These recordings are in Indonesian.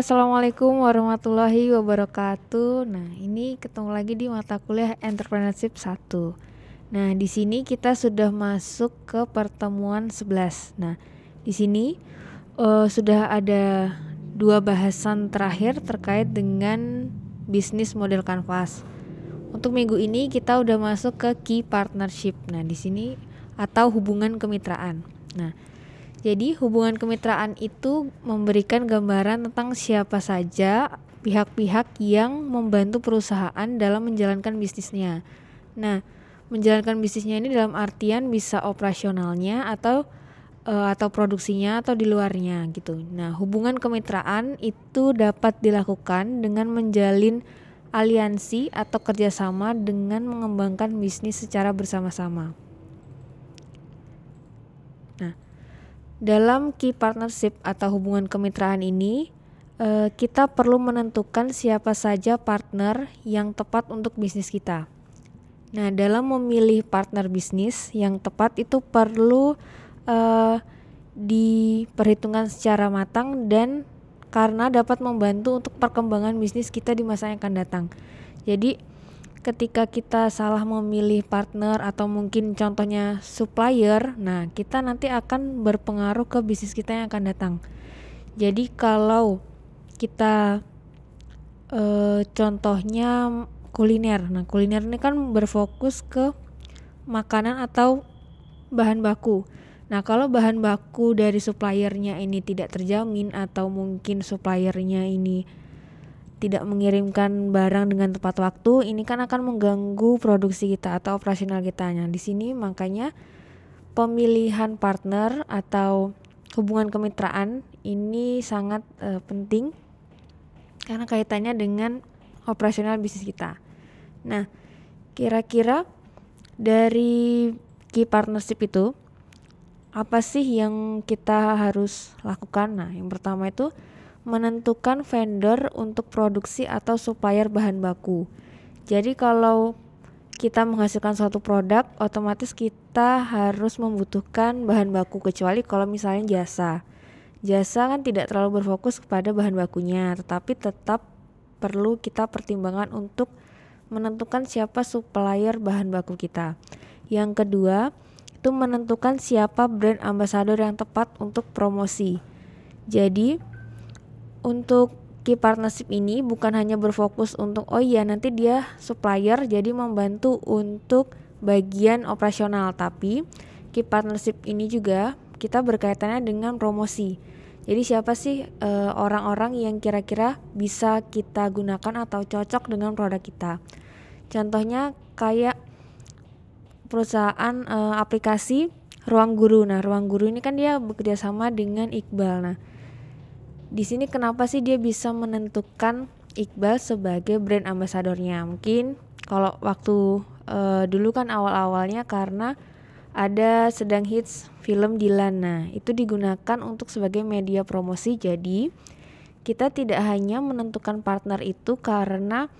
Assalamualaikum warahmatullahi wabarakatuh. Nah, ini ketemu lagi di mata kuliah Entrepreneurship 1. Nah, di sini kita sudah masuk ke pertemuan 11. Nah, di sini sudah ada dua bahasan terakhir terkait dengan bisnis model kanvas. Untuk minggu ini kita udah masuk ke key partnership. Nah, di sini atau hubungan kemitraan. Nah, jadi hubungan kemitraan itu memberikan gambaran tentang siapa saja pihak-pihak yang membantu perusahaan dalam menjalankan bisnisnya. Nah, menjalankan bisnisnya ini dalam artian bisa operasionalnya atau produksinya atau di luarnya gitu. Nah, hubungan kemitraan itu dapat dilakukan dengan menjalin aliansi atau kerjasama dengan mengembangkan bisnis secara bersama-sama. Nah, dalam key partnership atau hubungan kemitraan ini, kita perlu menentukan siapa saja partner yang tepat untuk bisnis kita. Nah, dalam memilih partner bisnis yang tepat itu perlu diperhitungkan secara matang dan karena dapat membantu untuk perkembangan bisnis kita di masa yang akan datang. Jadi ketika kita salah memilih partner atau mungkin contohnya supplier, nah kita nanti akan berpengaruh ke bisnis kita yang akan datang. Jadi kalau kita contohnya kuliner, nah kuliner ini kan berfokus ke makanan atau bahan baku. Nah, kalau bahan baku dari suppliernya ini tidak terjamin atau mungkin suppliernya ini tidak mengirimkan barang dengan tepat waktu, ini kan akan mengganggu produksi kita atau operasional kita. Nah, di sini makanya pemilihan partner atau hubungan kemitraan ini sangat penting karena kaitannya dengan operasional bisnis kita. Nah, kira-kira dari key partnership itu apa sih yang kita harus lakukan? Nah, yang pertama itu menentukan vendor untuk produksi atau supplier bahan baku. Jadi kalau kita menghasilkan suatu produk, otomatis kita harus membutuhkan bahan baku, kecuali kalau misalnya jasa. Jasa kan tidak terlalu berfokus kepada bahan bakunya, tetapi tetap perlu kita pertimbangkan untuk menentukan siapa supplier bahan baku kita. Yang kedua, itu menentukan siapa brand ambassador yang tepat untuk promosi. Jadi untuk key partnership ini bukan hanya berfokus untuk nanti dia supplier jadi membantu untuk bagian operasional, tapi key partnership ini juga kita berkaitannya dengan promosi. Jadi siapa sih orang-orang yang kira-kira bisa kita gunakan atau cocok dengan produk kita. Contohnya kayak perusahaan aplikasi Ruang Guru. Nah, Ruang Guru ini kan dia bekerja sama dengan Iqbal. Nah, di sini kenapa sih dia bisa menentukan Iqbal sebagai brand ambasadornya? Mungkin kalau waktu dulu kan awal-awalnya karena ada sedang hits film Dilan. Nah, itu digunakan untuk sebagai media promosi. Jadi kita tidak hanya menentukan partner itu karena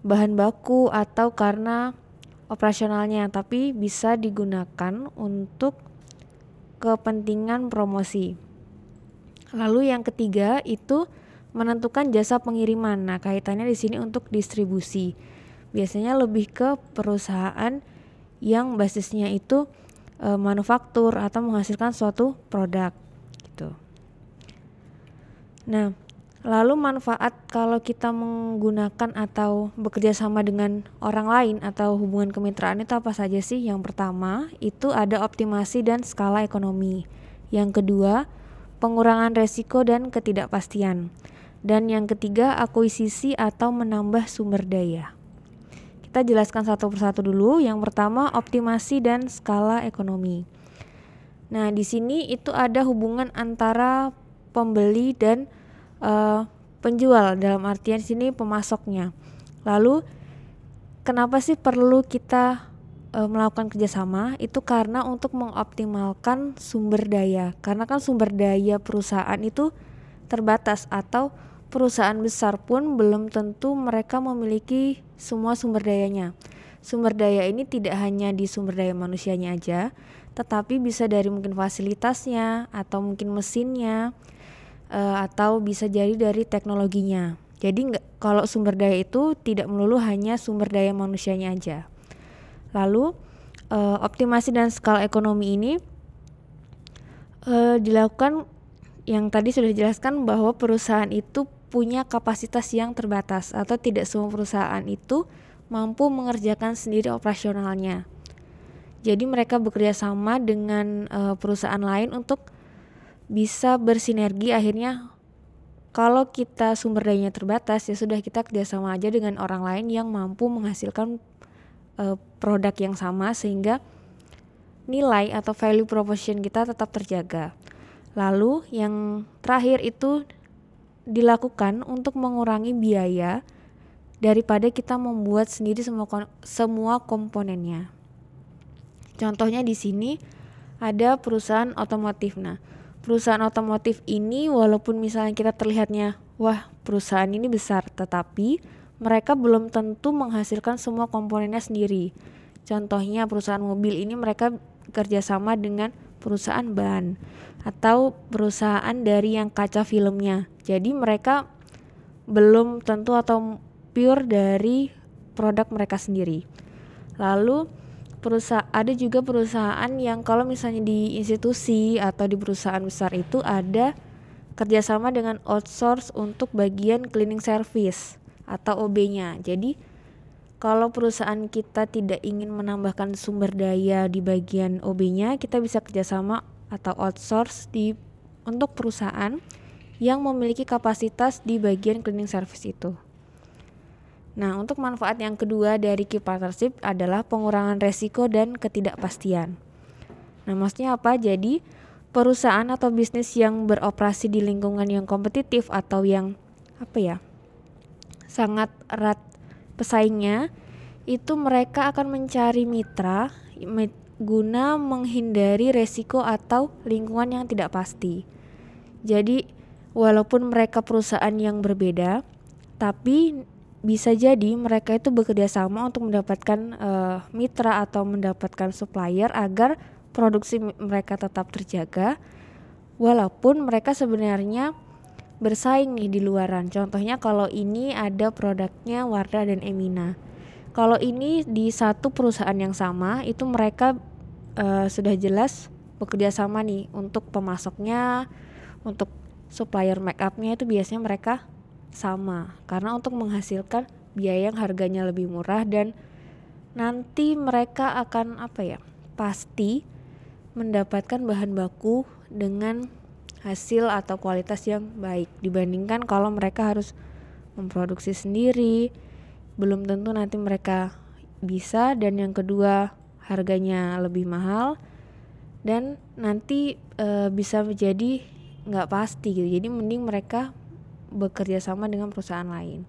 bahan baku atau karena operasionalnya, tapi bisa digunakan untuk kepentingan promosi. Lalu yang ketiga itu menentukan jasa pengiriman. Nah, kaitannya di sini untuk distribusi. Biasanya lebih ke perusahaan yang basisnya itu manufaktur atau menghasilkan suatu produk gitu. Nah, lalu manfaat kalau kita menggunakan atau bekerja sama dengan orang lain atau hubungan kemitraan itu apa saja sih? Yang pertama, itu ada optimasi dan skala ekonomi. Yang kedua, pengurangan resiko dan ketidakpastian. Dan yang ketiga, akuisisi atau menambah sumber daya. Kita jelaskan satu persatu dulu. Yang pertama, optimasi dan skala ekonomi. Nah, di sini itu ada hubungan antara pembeli dan penjual, dalam artian sini pemasoknya. Lalu kenapa sih perlu kita melakukan kerjasama? Itu karena untuk mengoptimalkan sumber daya. Karena kan sumber daya perusahaan itu terbatas atau perusahaan besar pun belum tentu mereka memiliki semua sumber dayanya. Sumber daya ini tidak hanya di sumber daya manusianya aja, tetapi bisa dari mungkin fasilitasnya atau mungkin mesinnya atau bisa jadi dari teknologinya. Jadi kalau sumber daya itu tidak melulu hanya sumber daya manusianya aja. Lalu optimasi dan skala ekonomi ini dilakukan, yang tadi sudah dijelaskan bahwa perusahaan itu punya kapasitas yang terbatas atau tidak semua perusahaan itu mampu mengerjakan sendiri operasionalnya. Jadi mereka bekerja sama dengan perusahaan lain untuk bisa bersinergi. Akhirnya kalau kita sumber dayanya terbatas, ya sudah, kita kerjasama aja dengan orang lain yang mampu menghasilkan produk yang sama sehingga nilai atau value proposition kita tetap terjaga. Lalu yang terakhir itu dilakukan untuk mengurangi biaya daripada kita membuat sendiri semua komponennya. Contohnya di sini ada perusahaan otomotif. Nah, perusahaan otomotif ini walaupun misalnya kita terlihatnya, wah perusahaan ini besar, tetapi mereka belum tentu menghasilkan semua komponennya sendiri. Contohnya perusahaan mobil ini mereka kerjasama dengan perusahaan ban atau perusahaan dari yang kaca filmnya. Jadi mereka belum tentu atau pure dari produk mereka sendiri. Lalu ada juga perusahaan yang kalau misalnya di institusi atau di perusahaan besar itu ada kerjasama dengan outsource untuk bagian cleaning service atau OB-nya. Jadi kalau perusahaan kita tidak ingin menambahkan sumber daya di bagian OB-nya, kita bisa kerjasama atau outsource untuk perusahaan yang memiliki kapasitas di bagian cleaning service itu. Nah, untuk manfaat yang kedua dari key partnership adalah pengurangan resiko dan ketidakpastian. Nah, maksudnya apa? Jadi, perusahaan atau bisnis yang beroperasi di lingkungan yang kompetitif atau yang sangat erat pesaingnya, itu mereka akan mencari mitra guna menghindari resiko atau lingkungan yang tidak pasti. Jadi, walaupun mereka perusahaan yang berbeda, tapi bisa jadi mereka itu bekerja sama untuk mendapatkan mitra atau mendapatkan supplier agar produksi mereka tetap terjaga walaupun mereka sebenarnya bersaing nih di luaran. Contohnya kalau ini ada produknya Wardah dan Emina. Kalau ini di satu perusahaan yang sama, itu mereka sudah jelas bekerja sama nih untuk pemasoknya, untuk supplier make upnya itu biasanya mereka sama, karena untuk menghasilkan biaya yang harganya lebih murah dan nanti mereka akan pasti mendapatkan bahan baku dengan hasil atau kualitas yang baik dibandingkan kalau mereka harus memproduksi sendiri. Belum tentu nanti mereka bisa, dan yang kedua harganya lebih mahal dan nanti bisa menjadi nggak pasti gitu. Jadi mending mereka bekerja sama dengan perusahaan lain.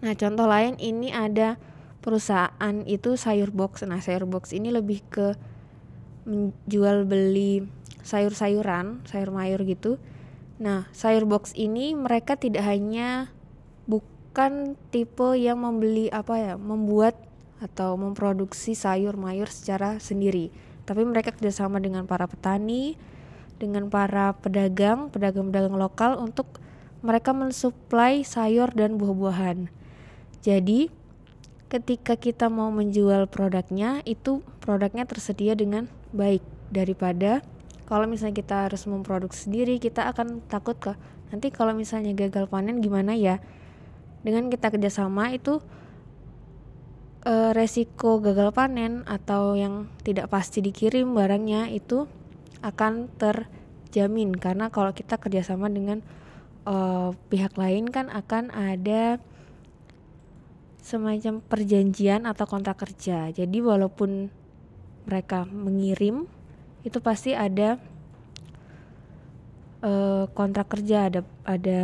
Nah, contoh lain ini ada perusahaan itu sayur box. Nah, sayur box ini lebih ke menjual beli sayur-sayuran, sayur mayur gitu. Nah, sayur box ini mereka tidak hanya bukan tipe yang membuat atau memproduksi sayur mayur secara sendiri, tapi mereka kerjasama dengan para petani, dengan para pedagang lokal untuk mereka mensuplai sayur dan buah-buahan. Jadi ketika kita mau menjual produknya, itu produknya tersedia dengan baik daripada kalau misalnya kita harus memproduksi sendiri, kita akan takut nanti kalau misalnya gagal panen gimana ya. Dengan kita kerjasama itu resiko gagal panen atau yang tidak pasti dikirim barangnya itu akan terjamin, karena kalau kita kerjasama dengan pihak lain kan akan ada semacam perjanjian atau kontrak kerja. Jadi walaupun mereka mengirim itu pasti ada kontrak kerja, ada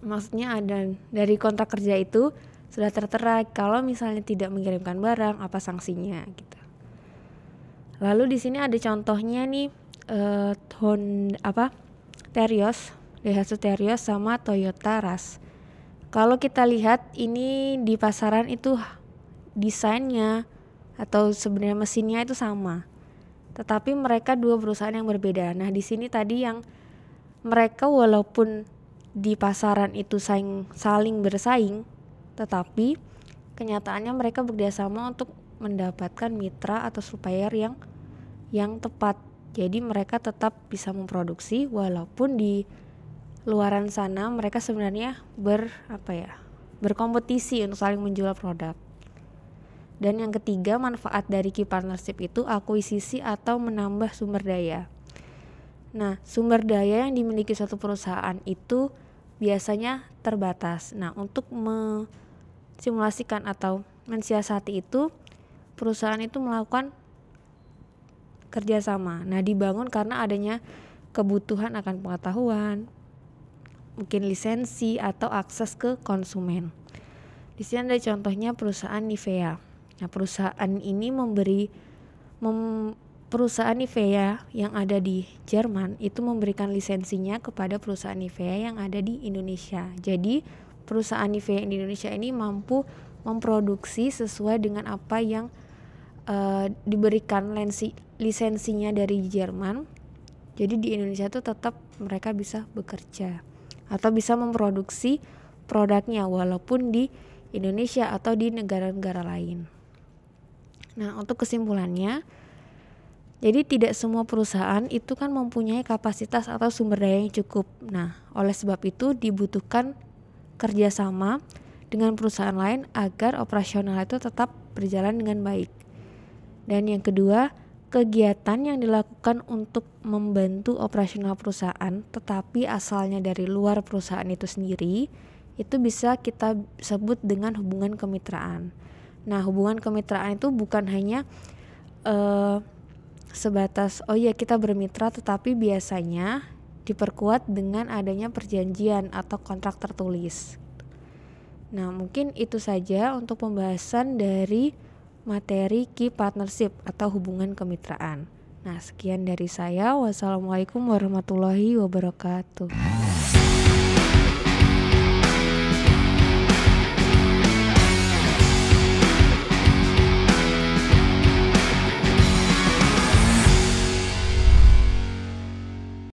maksudnya ada dari kontrak kerja itu sudah tertera kalau misalnya tidak mengirimkan barang apa sanksinya gitu. Lalu di sini ada contohnya nih Daihatsu Terios sama Toyota Rush. Kalau kita lihat ini di pasaran itu desainnya atau sebenarnya mesinnya itu sama. tetapi mereka dua perusahaan yang berbeda. Nah, di sini tadi yang mereka walaupun di pasaran itu saling bersaing, tetapi kenyataannya mereka bekerjasama untuk mendapatkan mitra atau supplier yang tepat. Jadi mereka tetap bisa memproduksi walaupun di luaran sana mereka sebenarnya berkompetisi untuk saling menjual produk. Dan yang ketiga, manfaat dari key partnership itu akuisisi atau menambah sumber daya. Nah, sumber daya yang dimiliki suatu perusahaan itu biasanya terbatas. Nah, untuk simulasikan atau mensiasati itu, perusahaan itu melakukan kerjasama. Nah, dibangun karena adanya kebutuhan akan pengetahuan, mungkin lisensi atau akses ke konsumen. Di sini ada contohnya perusahaan Nivea. Nah, perusahaan ini perusahaan Nivea yang ada di Jerman itu memberikan lisensinya kepada perusahaan Nivea yang ada di Indonesia. Jadi perusahaan Nivea di Indonesia ini mampu memproduksi sesuai dengan apa yang diberikan lisensinya dari Jerman. Jadi di Indonesia itu tetap mereka bisa bekerja atau bisa memproduksi produknya walaupun di Indonesia atau di negara-negara lain. Nah, untuk kesimpulannya, jadi tidak semua perusahaan itu kan mempunyai kapasitas atau sumber daya yang cukup. Nah, oleh sebab itu dibutuhkan kerjasama dengan perusahaan lain agar operasional itu tetap berjalan dengan baik. Dan yang kedua, kegiatan yang dilakukan untuk membantu operasional perusahaan tetapi asalnya dari luar perusahaan itu sendiri, itu bisa kita sebut dengan hubungan kemitraan. Nah, hubungan kemitraan itu bukan hanya sebatas kita bermitra, tetapi biasanya diperkuat dengan adanya perjanjian atau kontrak tertulis. Nah, mungkin itu saja untuk pembahasan dari materi key partnership atau hubungan kemitraan. Nah, sekian dari saya. Wassalamualaikum warahmatullahi wabarakatuh.